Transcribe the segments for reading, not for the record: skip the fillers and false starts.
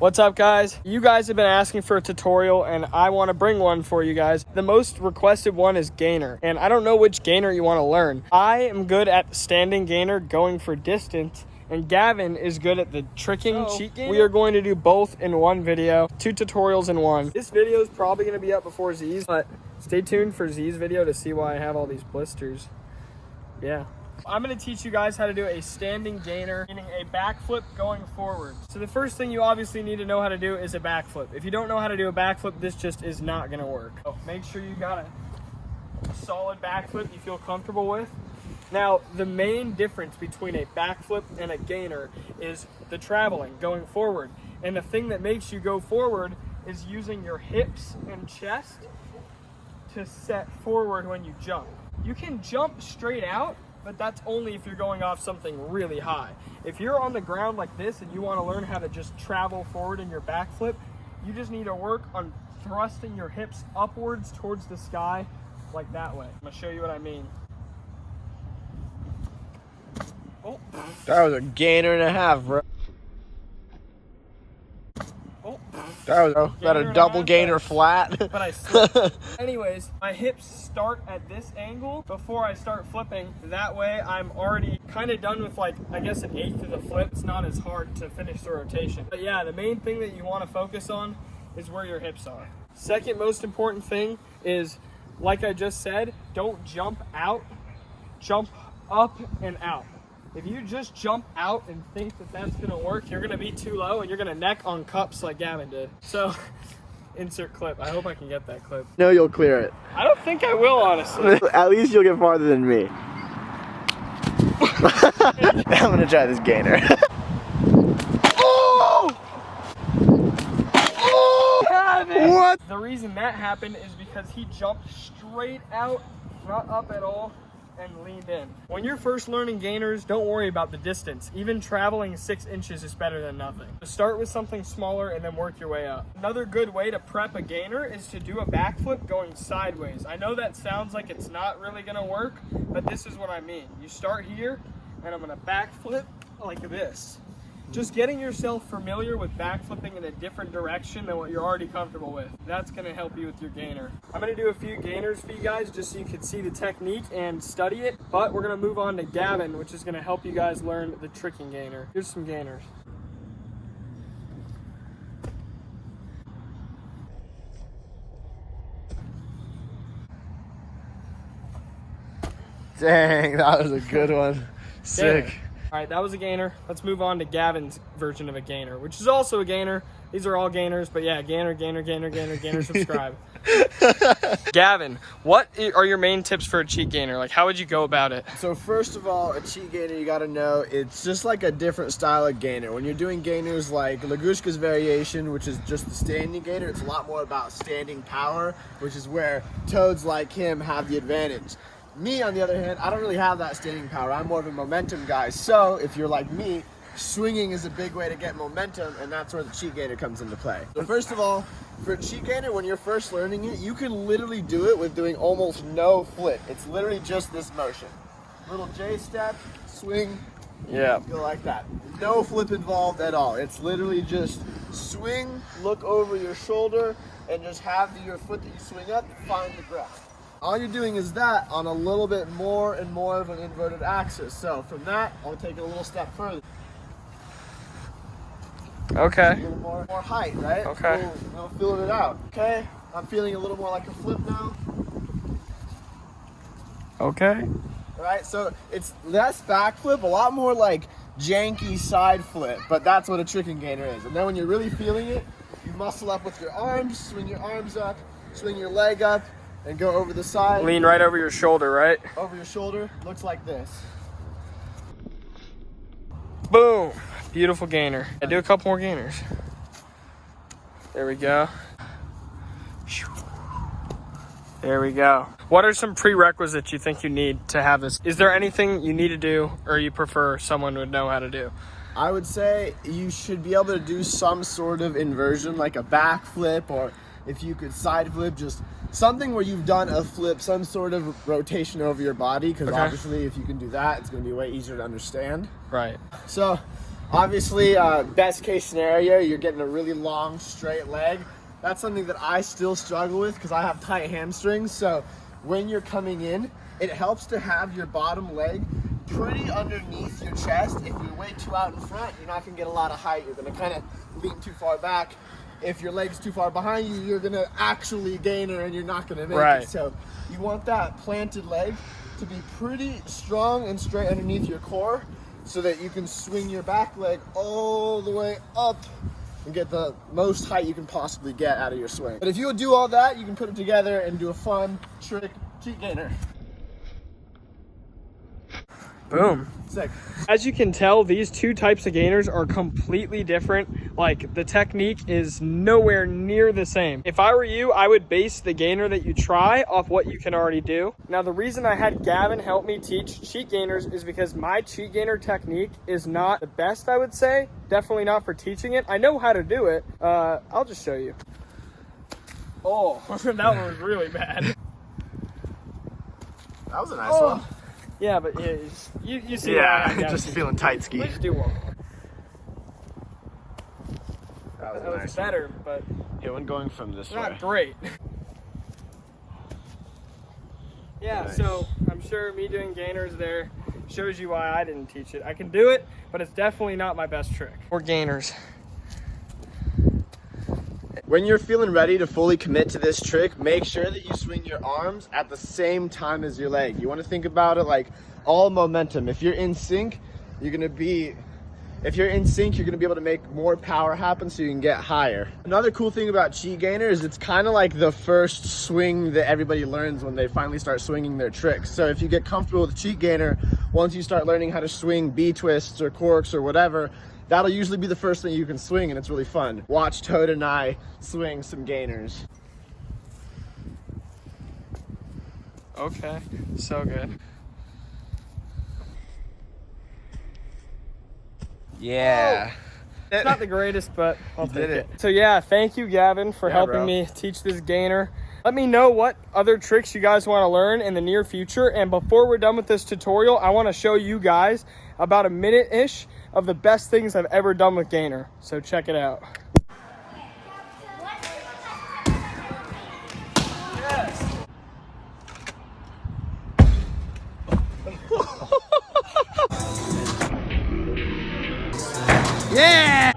What's up, guys? You guys have been asking for a tutorial and I want to bring one for you guys. The most requested one is gainer, and I don't know which gainer you want to learn. I am good at standing gainer going for distance, and Gavin is good at the tricking cheat gainer. We are going to do both in one video, 2 tutorials in one. This video is probably going to be up before Z's, but stay tuned for Z's video to see why I have all these blisters. Yeah. I'm going to teach you guys how to do a standing gainer, meaning a backflip going forward. So the first thing you obviously need to know how to do is a backflip. If you don't know how to do a backflip, this just is not going to work. So make sure you got a solid backflip you feel comfortable with. Now, the main difference between a backflip and a gainer is the traveling, going forward. And the thing that makes you go forward is using your hips and chest to set forward when you jump. You can jump straight out, but that's only if you're going off something really high. If you're on the ground like this and you want to learn how to just travel forward in your backflip, you just need to work on thrusting your hips upwards towards the sky like that way. I'm going to show you what I mean. Oh. That was a gainer and a half, bro. Oh. That was about a double gainer flat. But I slipped. Anyways, my hips start at this angle before I start flipping. That way I'm already kind of done with, like, I guess an eighth of the flip. It's not as hard to finish the rotation. But yeah, the main thing that you want to focus on is where your hips are. Second most important thing is, like I just said, don't jump out, jump up and out. If you just jump out and think that that's going to work, you're going to be too low and you're going to neck on cups like Gavin did. So, insert clip. I hope I can get that clip. No, you'll clear it. I don't think I will, honestly. At least you'll get farther than me. I'm going to try this gainer. Oh! Oh! Gavin! What? The reason that happened is because he jumped straight out, not up at all, and leaned in. When you're first learning gainers, don't worry about the distance. Even traveling 6 inches is better than nothing. So start with something smaller and then work your way up. Another good way to prep a gainer is to do a backflip going sideways. I know that sounds like it's not really gonna work, but this is what I mean. You start here, and I'm gonna backflip like this. Just getting yourself familiar with backflipping in a different direction than what you're already comfortable with. That's gonna help you with your gainer. I'm gonna do a few gainers for you guys just so you can see the technique and study it, but we're gonna move on to Gavin, which is gonna help you guys learn the tricking gainer. Here's some gainers. Dang, that was a good one. Sick. Gainer. All right, that was a gainer. Let's move on to Gavin's version of a gainer, which is also a gainer. These are all gainers, but yeah, gainer, subscribe. Gavin, what are your main tips for a cheat gainer? Like, how would you go about it? So first of all, a cheat gainer, you gotta know, it's just like a different style of gainer. When you're doing gainers like Ligushka's variation, which is just the standing gainer, it's a lot more about standing power, which is where toads like him have the advantage. Me, on the other hand, I don't really have that standing power. I'm more of a momentum guy. So if you're like me, swinging is a big way to get momentum, and that's where the cheat gainer comes into play. So first of all, for a cheat gainer, when you're first learning it, you can literally do it with doing almost no flip. It's literally just this motion. Little J step, swing, Yeah. go like that. No flip involved at all. It's literally just swing, look over your shoulder, and just have your foot that you swing up find the ground. All you're doing is that on a little bit more and more of an inverted axis. So from that, I'll take it a little step further. Okay. A little more height, right? Okay. I'm feeling it out. Okay, I'm feeling a little more like a flip now. Okay. All right, so it's less backflip, a lot more like janky side flip, but that's what a tricking gainer is. And then when you're really feeling it, you muscle up with your arms, swing your arms up, swing your leg up, and go over the side. Lean right over your shoulder, right? Over your shoulder, looks like this. Boom. Beautiful gainer. I do a couple more gainers. There we go. There we go. What are some prerequisites you think you need to have this? Is there anything you need to do or you prefer someone would know how to do? I would say you should be able to do some sort of inversion, like a back flip, or if you could side flip, just something where you've done a flip, some sort of rotation over your body, because obviously if you can do that, it's going to be way easier to understand. Right. So Obviously, best case scenario, you're getting a really long straight leg. That's something that I still struggle with because I have tight hamstrings. So when you're coming in, it helps to have your bottom leg pretty underneath your chest. If you're way too out in front, you're not gonna get a lot of height. You're gonna kind of lean too far back. If your leg's too far behind you, you're gonna actually gainer and you're not gonna make it. So you want that planted leg to be pretty strong and straight underneath your core so that you can swing your back leg all the way up and get the most height you can possibly get out of your swing. But if you do all that, you can put it together and do a fun trick cheat gainer. Boom. Sick. As you can tell, these two types of gainers are completely different. Like, the technique is nowhere near the same. If I were you, I would base the gainer that you try off what you can already do. Now, the reason I had Gavin help me teach cheat gainers is because my cheat gainer technique is not the best, I would say. Definitely not for teaching it. I know how to do it. I'll just show you. Oh, that one was really bad. That was a nice one. Yeah, but yeah, you see. Yeah, just feeling tight ski. Let's do one. That was, That was nice better, but one. One going from this way. not great. Yeah, Nice. so I'm sure me doing gainers there shows you why I didn't teach it. I can do it, but it's definitely not my best trick. Or gainers. When you're feeling ready to fully commit to this trick, make sure that you swing your arms at the same time as your leg. You want to think about it like all momentum. If you're in sync, you're going to be able to make more power happen so you can get higher. Another cool thing about cheat gainer is it's kind of like the first swing that everybody learns when they finally start swinging their tricks. So if you get comfortable with cheat gainer, once you start learning how to swing B-twists or corks or whatever, that'll usually be the first thing you can swing, and it's really fun. Watch Toad and I swing some gainers. Okay, so good. Yeah. It's not the greatest, but I'll take did it. it. So yeah, thank you, Gavin, for helping bro. me teach this gainer. Let me know what other tricks you guys want to learn in the near future. And before we're done with this tutorial, I want to show you guys about a minute-ish of the best things I've ever done with gainer. So check it out. Yeah!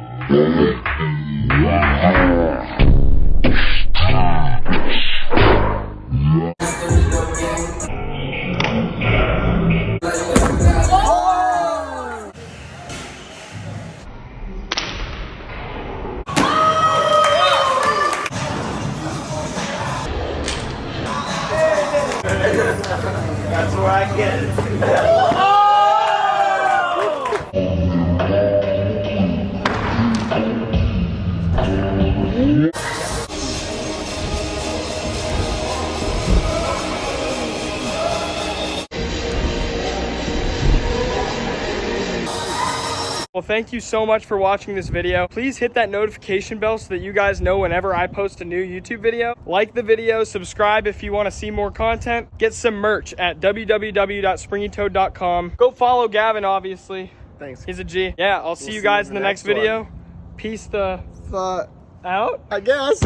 That's where I get it. Well, thank you so much for watching this video. Please hit that notification bell so that you guys know whenever I post a new YouTube video. Like the video, subscribe if you want to see more content. Get some merch at www.springytoad.com. Go follow Gavin, obviously. Thanks. He's a G. Yeah, I'll see you guys in the next video. Peace the Thought, out. I guess.